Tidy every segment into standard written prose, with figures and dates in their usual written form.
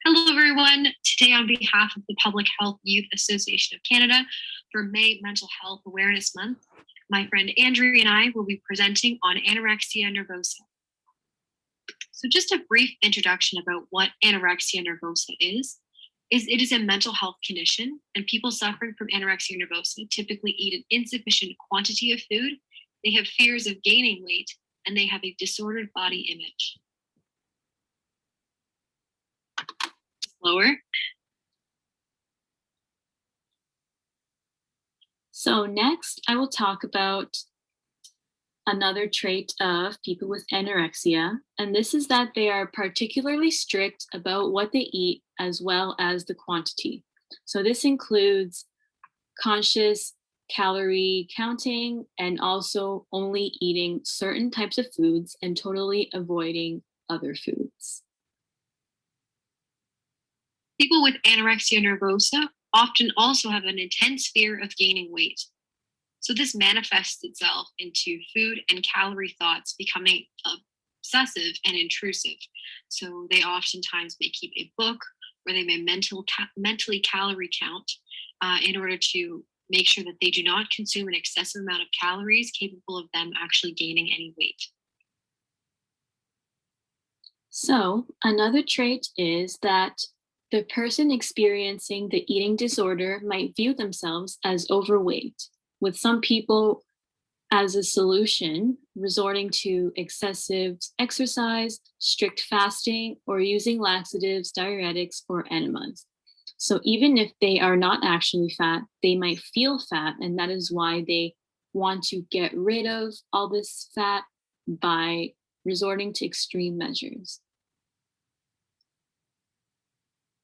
Hello, everyone. Today, on behalf of the Public Health Youth Association of Canada for May Mental Health Awareness Month, my friend Andrea and I will be presenting on anorexia nervosa. So just a brief introduction about what anorexia nervosa is it is a mental health condition, and people suffering from anorexia nervosa typically eat an insufficient quantity of food, they have fears of gaining weight, and they have a disordered body image. Lower. So next, I will talk about another trait of people with anorexia, and this is that they are particularly strict about what they eat as well as the quantity. So this includes conscious calorie counting and also only eating certain types of foods and totally avoiding other foods. People with anorexia nervosa often also have an intense fear of gaining weight. So this manifests itself into food and calorie thoughts becoming obsessive and intrusive. So they oftentimes may keep a book, or they may mentally calorie count in order to make sure that they do not consume an excessive amount of calories capable of them actually gaining any weight. So another trait is that the person experiencing the eating disorder might view themselves as overweight, with some people as a solution resorting to excessive exercise, strict fasting, or using laxatives, diuretics, or enemas. So even if they are not actually fat, they might feel fat, and that is why they want to get rid of all this fat by resorting to extreme measures.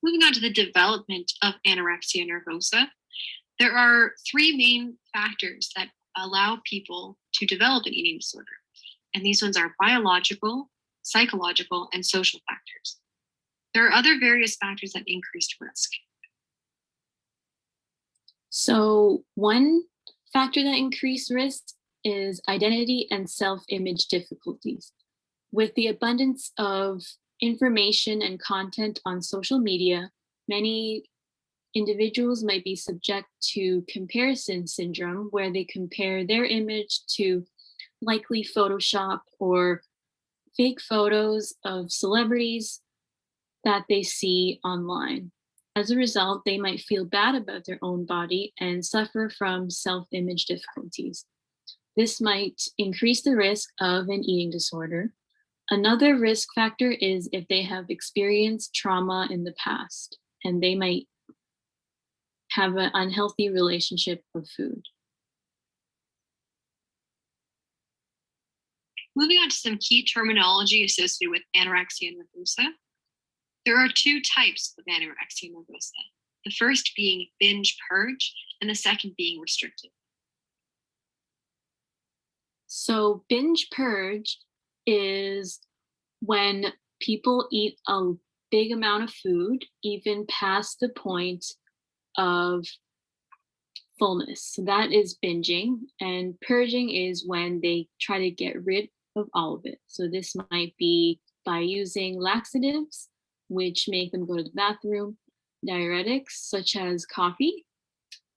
Moving on to the development of anorexia nervosa, there are three main factors that allow people to develop an eating disorder. And these ones are biological, psychological, and social factors. There are other various factors that increase risk. So one factor that increased risk is identity and self-image difficulties. With the abundance of information and content on social media, many individuals might be subject to comparison syndrome, where they compare their image to likely Photoshop or fake photos of celebrities that they see online. As a result, they might feel bad about their own body and suffer from self-image difficulties. This might increase the risk of an eating disorder. Another risk factor is if they have experienced trauma in the past, and they might have an unhealthy relationship with food. Moving on to some key terminology associated with anorexia nervosa. There are two types of anorexia nervosa, the first being binge purge and the second being restrictive. So binge purge is when people eat a big amount of food, even past the point of fullness. So that is binging, and purging is when they try to get rid of all of it. So this might be by using laxatives, which make them go to the bathroom, diuretics such as coffee,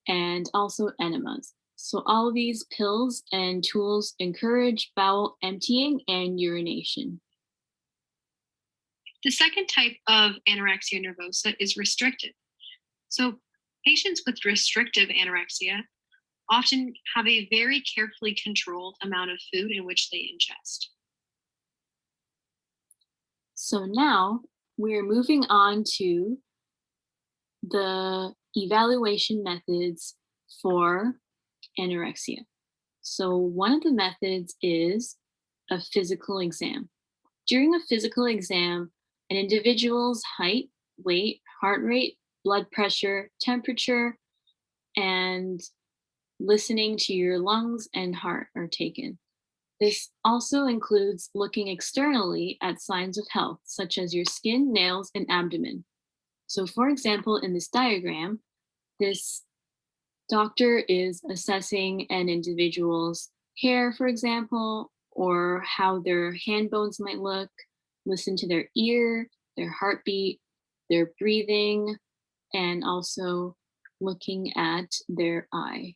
and also enemas. So all of these pills and tools encourage bowel emptying and urination. The second type of anorexia nervosa is restrictive. So patients with restrictive anorexia often have a very carefully controlled amount of food in which they ingest. So now we're moving on to the evaluation methods for anorexia. So one of the methods is a physical exam. During a physical exam, an individual's height, weight, heart rate, blood pressure, temperature, and listening to your lungs and heart are taken. This also includes looking externally at signs of health, such as your skin, nails, and abdomen. So for example, in this diagram, this doctor is assessing an individual's hair, for example, or how their hand bones might look, listen to their ear, their heartbeat, their breathing and also looking at their eye.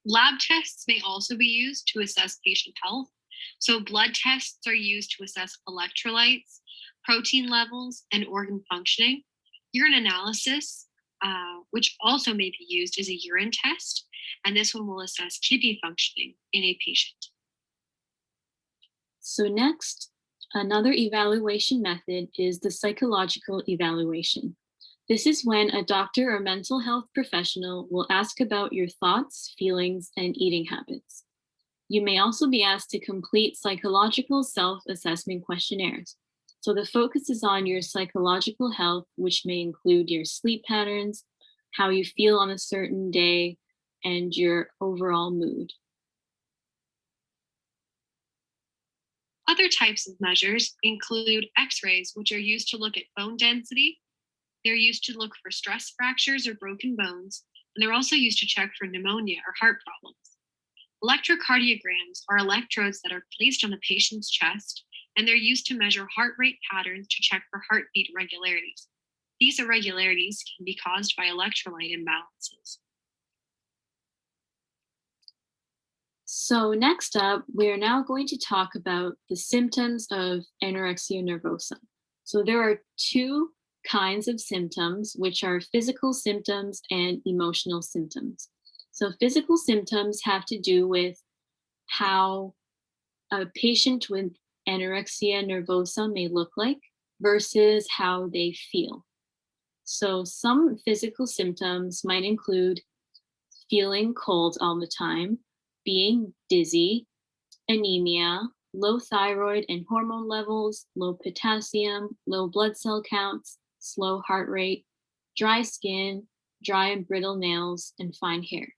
Lab tests may also be used to assess patient health. So blood tests are used to assess electrolytes, protein levels, and organ functioning. Urine analysis, which also may be used as a urine test, and this one will assess kidney functioning in a patient. So next, another evaluation method is the psychological evaluation. This is when a doctor or mental health professional will ask about your thoughts, feelings, and eating habits. You may also be asked to complete psychological self-assessment questionnaires. So the focus is on your psychological health, which may include your sleep patterns, how you feel on a certain day, and your overall mood. Other types of measures include x-rays, which are used to look at bone density. They're used to look for stress fractures or broken bones, and they're also used to check for pneumonia or heart problems. Electrocardiograms are electrodes that are placed on the patient's chest, and they're used to measure heart rate patterns to check for heartbeat irregularities. These irregularities can be caused by electrolyte imbalances. So next up, we're now going to talk about the symptoms of anorexia nervosa. So there are two kinds of symptoms, which are physical symptoms and emotional symptoms. So physical symptoms have to do with how a patient with anorexia nervosa may look like versus how they feel. So some physical symptoms might include feeling cold all the time, being dizzy, anemia, low thyroid and hormone levels, low potassium, low blood cell counts, slow heart rate, dry skin, dry and brittle nails, and fine hair.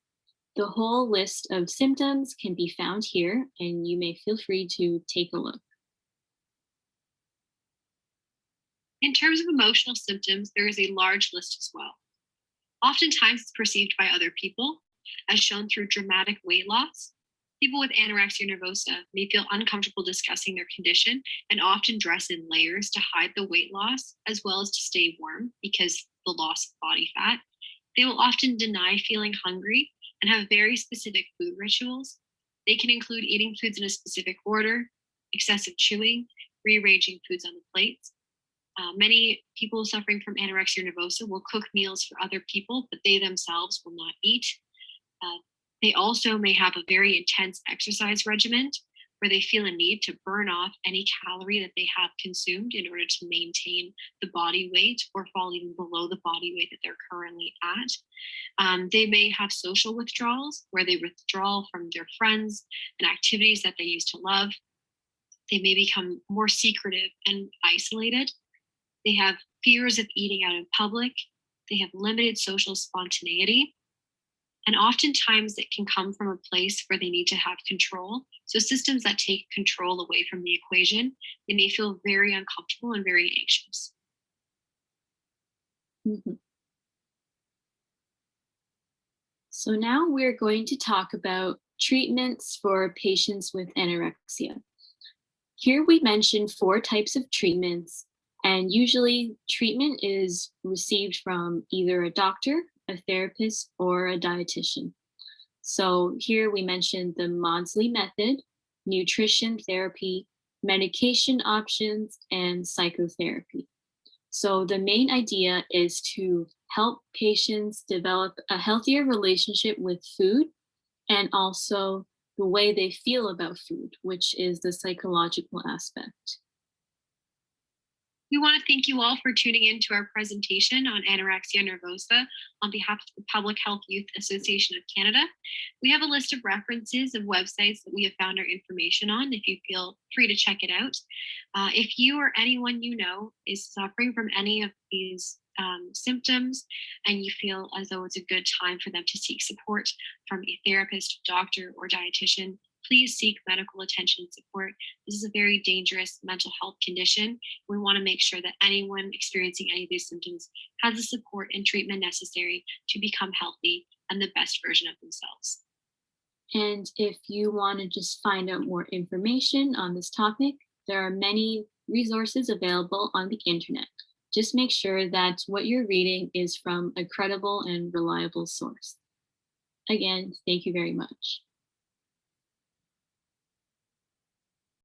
The whole list of symptoms can be found here, and you may feel free to take a look. In terms of emotional symptoms, there is a large list as well. Oftentimes, it's perceived by other people, as shown through dramatic weight loss. People with anorexia nervosa may feel uncomfortable discussing their condition and often dress in layers to hide the weight loss, as well as to stay warm because the loss of body fat. They will often deny feeling hungry and have very specific food rituals. They can include eating foods in a specific order, excessive chewing, rearranging foods on the plates. Many people suffering from anorexia nervosa will cook meals for other people, but they themselves will not eat. They also may have a very intense exercise regimen where they feel a need to burn off any calorie that they have consumed in order to maintain the body weight or fall even below the body weight that they're currently at. They may have social withdrawals where they withdraw from their friends and activities that they used to love. They may become more secretive and isolated. They have fears of eating out in public. They have limited social spontaneity. And oftentimes it can come from a place where they need to have control. So systems that take control away from the equation, they may feel very uncomfortable and very anxious. Mhm. So now we're going to talk about treatments for patients with anorexia. Here we mentioned 4 types of treatments, and usually treatment is received from either a doctor, a therapist, or a dietitian. So here we mentioned the Maudsley method, nutrition therapy, medication options, and psychotherapy. So the main idea is to help patients develop a healthier relationship with food and also the way they feel about food, which is the psychological aspect. We want to thank you all for tuning in to our presentation on anorexia nervosa on behalf of the Public Health Youth Association of Canada. We have a list of references of websites that we have found our information on, if you feel free to check it out. If you or anyone you know is suffering from any of these symptoms and you feel as though it's a good time for them to seek support from a therapist, doctor, or dietitian, please seek medical attention and support. This is a very dangerous mental health condition. We want to make sure that anyone experiencing any of these symptoms has the support and treatment necessary to become healthy and the best version of themselves. And if you want to just find out more information on this topic, there are many resources available on the internet. Just make sure that what you're reading is from a credible and reliable source. Again, thank you very much.